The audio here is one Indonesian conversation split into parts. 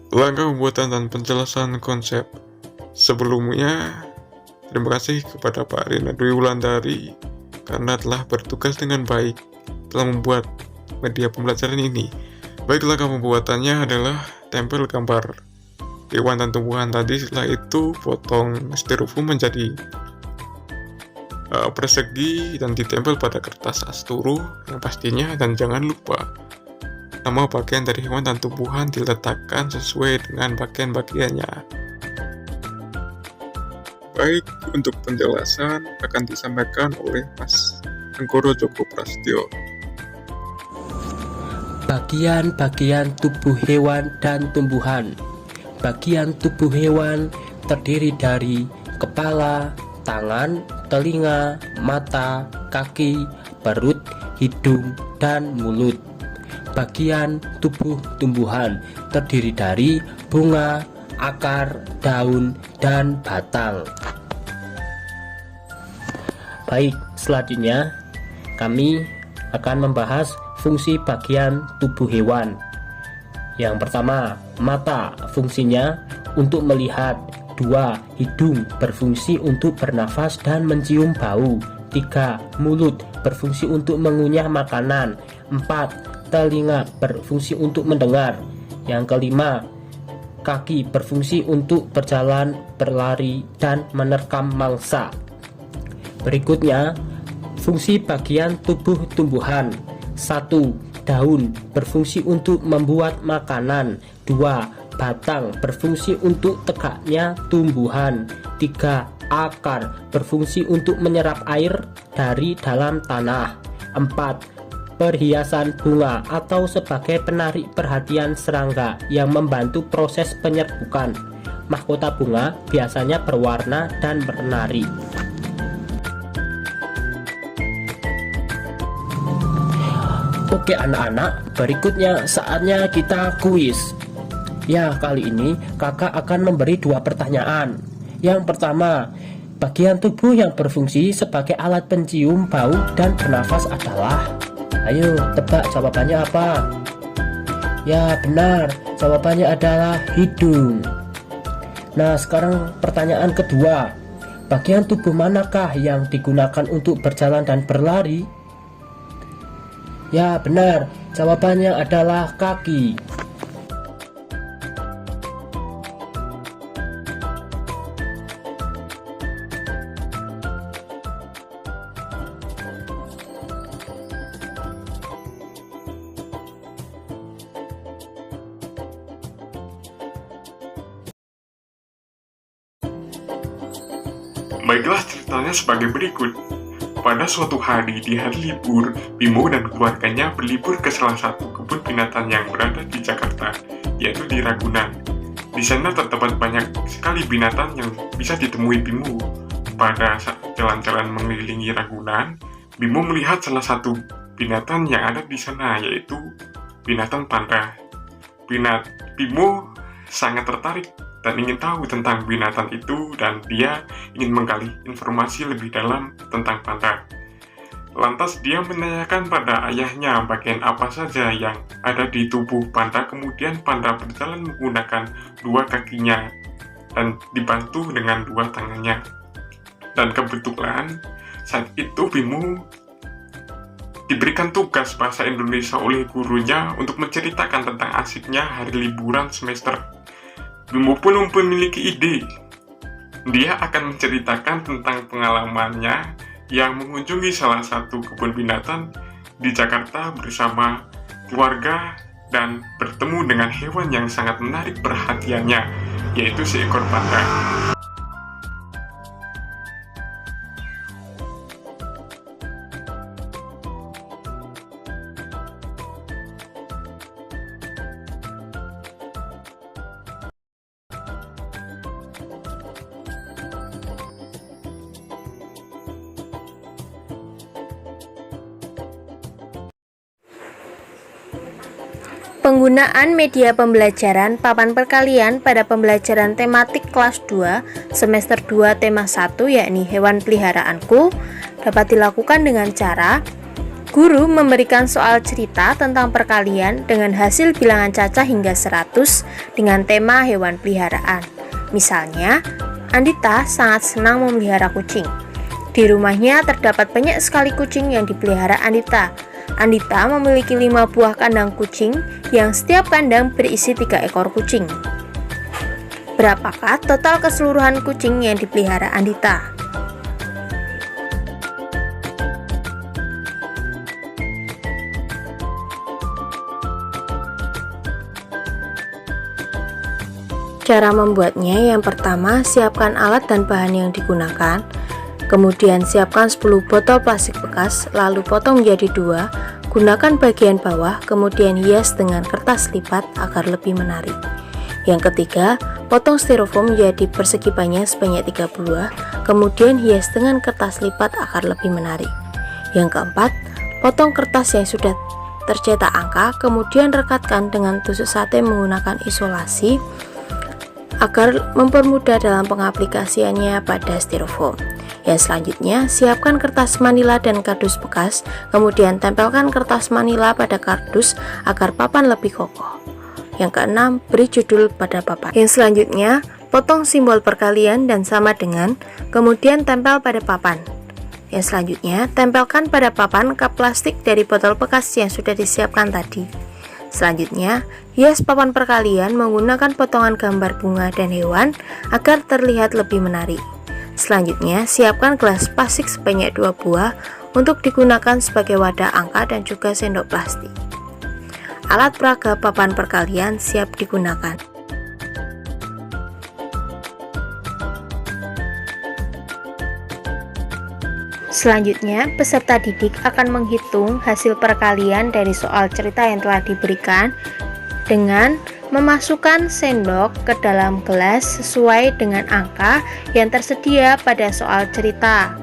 Langkah pembuatan dan penjelasan konsep. Sebelumnya, terima kasih kepada Pak Rina Dwi Wulandari karena telah bertugas dengan baik dalam membuat media pembelajaran ini. Baik, langkah pembuatannya adalah tempel gambar hewan dan tumbuhan tadi. Setelah itu potong styrofoam menjadi persegi dan ditempel pada kertas asturu yang pastinya, dan jangan lupa nama bagian dari hewan dan tumbuhan diletakkan sesuai dengan bagian-bagiannya. Baik, untuk penjelasan akan disampaikan oleh Mas Anggoro Joko Prasetyo. Bagian-bagian tubuh hewan dan tumbuhan. Bagian tubuh hewan terdiri dari kepala, tangan, telinga, mata, kaki, perut, hidung, dan mulut. Bagian tubuh tumbuhan terdiri dari bunga, akar, daun, dan batang. Baik, selanjutnya kami akan membahas fungsi bagian tubuh hewan. Yang pertama, mata, fungsinya untuk melihat. 2. Hidung, berfungsi untuk bernafas dan mencium bau. 3. Mulut, berfungsi untuk mengunyah makanan. 4. Telinga, berfungsi untuk mendengar. Yang kelima, kaki, berfungsi untuk berjalan, berlari, dan menerkam mangsa. Berikutnya, fungsi bagian tubuh tumbuhan. 1. Daun, berfungsi untuk membuat makanan. 2. Batang, berfungsi untuk tegaknya tumbuhan. 3. Akar, berfungsi untuk menyerap air dari dalam tanah. 4. Perhiasan bunga atau sebagai penarik perhatian serangga yang membantu proses penyerbukan. Mahkota bunga biasanya berwarna dan menari. Oke anak-anak, berikutnya saatnya kita kuis. Ya, kali ini kakak akan memberi 2 pertanyaan. Yang pertama, bagian tubuh yang berfungsi sebagai alat pencium bau dan bernafas adalah? Ayo, tebak jawabannya apa? Ya, benar. Jawabannya adalah hidung. Nah, sekarang pertanyaan kedua. Bagian tubuh manakah yang digunakan untuk berjalan dan berlari? Ya, benar. Jawabannya adalah kaki. Baiklah, ceritanya sebagai berikut. Pada suatu hari di hari libur, Bimo dan keluarganya berlibur ke salah satu kebun binatang yang berada di Jakarta, yaitu di Ragunan. Di sana terdapat banyak sekali binatang yang bisa ditemui Bimo. Pada saat jalan-jalan mengelilingi Ragunan, Bimo melihat salah satu binatang yang ada di sana, yaitu binatang panda. Bimo sangat tertarik dan ingin tahu tentang binatang itu, dan dia ingin menggali informasi lebih dalam tentang panda. Lantas dia menanyakan pada ayahnya bagian apa saja yang ada di tubuh panda. Kemudian panda berjalan menggunakan 2 kakinya dan dibantu dengan 2 tangannya. Dan kebetulan saat itu Bimo diberikan tugas bahasa Indonesia oleh gurunya untuk menceritakan tentang asiknya hari liburan semester. Bimo pun memiliki ide. Dia akan menceritakan tentang pengalamannya yang mengunjungi salah satu kebun binatang di Jakarta bersama keluarga dan bertemu dengan hewan yang sangat menarik perhatiannya, yaitu seekor panda. Penggunaan media pembelajaran papan perkalian pada pembelajaran tematik kelas 2 semester 2 tema 1 yakni hewan peliharaanku dapat dilakukan dengan cara Guru memberikan soal cerita tentang perkalian dengan hasil bilangan cacah hingga 100 dengan tema hewan peliharaan. Misalnya, Andita sangat senang memelihara kucing. Di rumahnya terdapat banyak sekali kucing yang dipelihara Andita. Andita memiliki 5 buah kandang kucing yang setiap kandang berisi 3 ekor kucing. Berapakah total keseluruhan kucing yang dipelihara Andita? Cara membuatnya, yang pertama, siapkan alat dan bahan yang digunakan. Kemudian siapkan 10 botol plastik bekas, lalu potong menjadi 2. Gunakan bagian bawah, kemudian hias dengan kertas lipat agar lebih menarik. Yang ketiga, potong styrofoam menjadi persegi panjang sebanyak 3 buah, kemudian hias dengan kertas lipat agar lebih menarik. Yang keempat, potong kertas yang sudah tercetak angka, kemudian rekatkan dengan tusuk sate menggunakan isolasi agar mempermudah dalam pengaplikasiannya pada styrofoam. Yang selanjutnya, siapkan kertas manila dan kardus bekas, kemudian tempelkan kertas manila pada kardus agar papan lebih kokoh. Yang keenam, beri judul pada papan. Yang selanjutnya, potong simbol perkalian dan sama dengan, kemudian tempel pada papan. Yang selanjutnya, tempelkan pada papan kap plastik dari botol bekas yang sudah disiapkan tadi. Selanjutnya, hias papan perkalian menggunakan potongan gambar bunga dan hewan agar terlihat lebih menarik. Selanjutnya, siapkan gelas plastik sebanyak 2 buah untuk digunakan sebagai wadah angka dan juga sendok plastik. Alat peraga papan perkalian siap digunakan. Selanjutnya, peserta didik akan menghitung hasil perkalian dari soal cerita yang telah diberikan dengan memasukkan sendok ke dalam gelas sesuai dengan angka yang tersedia pada soal cerita.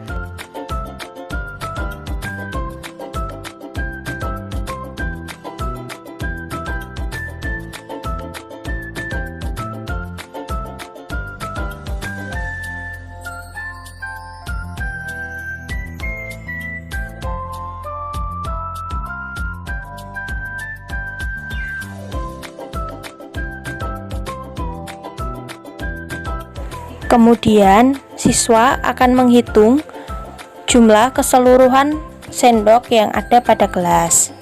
Kemudian, siswa akan menghitung jumlah keseluruhan sendok yang ada pada gelas.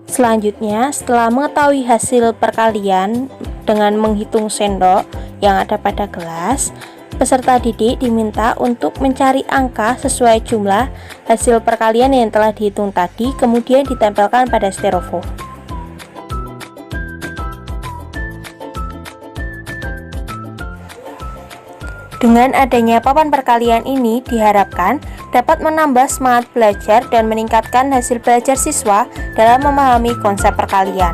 Selanjutnya, setelah mengetahui hasil perkalian dengan menghitung sendok yang ada pada gelas, peserta didik diminta untuk mencari angka sesuai jumlah hasil perkalian yang telah dihitung tadi, kemudian ditempelkan pada styrofoam. Dengan adanya papan perkalian ini diharapkan dapat menambah semangat belajar dan meningkatkan hasil belajar siswa dalam memahami konsep perkalian.